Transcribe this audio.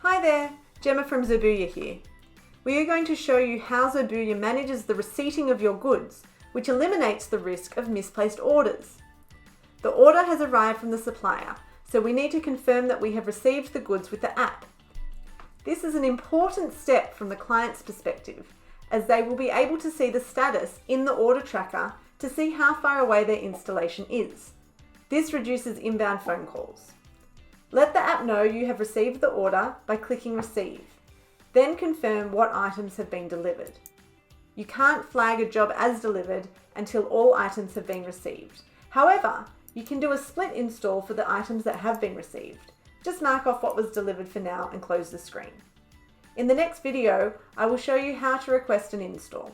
Hi there, Gemma from Xobuya here. We are going to show you how Xobuya manages the receipting of your goods, which eliminates the risk of misplaced orders. The order has arrived from the supplier, so we need to confirm that we have received the goods with the app. This is an important step from the client's perspective, as they will be able to see the status in the order tracker to see how far away their installation is. This reduces inbound phone calls. Let the app know you have received the order by clicking Receive. Then confirm what items have been delivered. You can't flag a job as delivered until all items have been received. However, you can do a split install for the items that have been received. Just mark off what was delivered for now and close the screen. In the next video, I will show you how to request an install.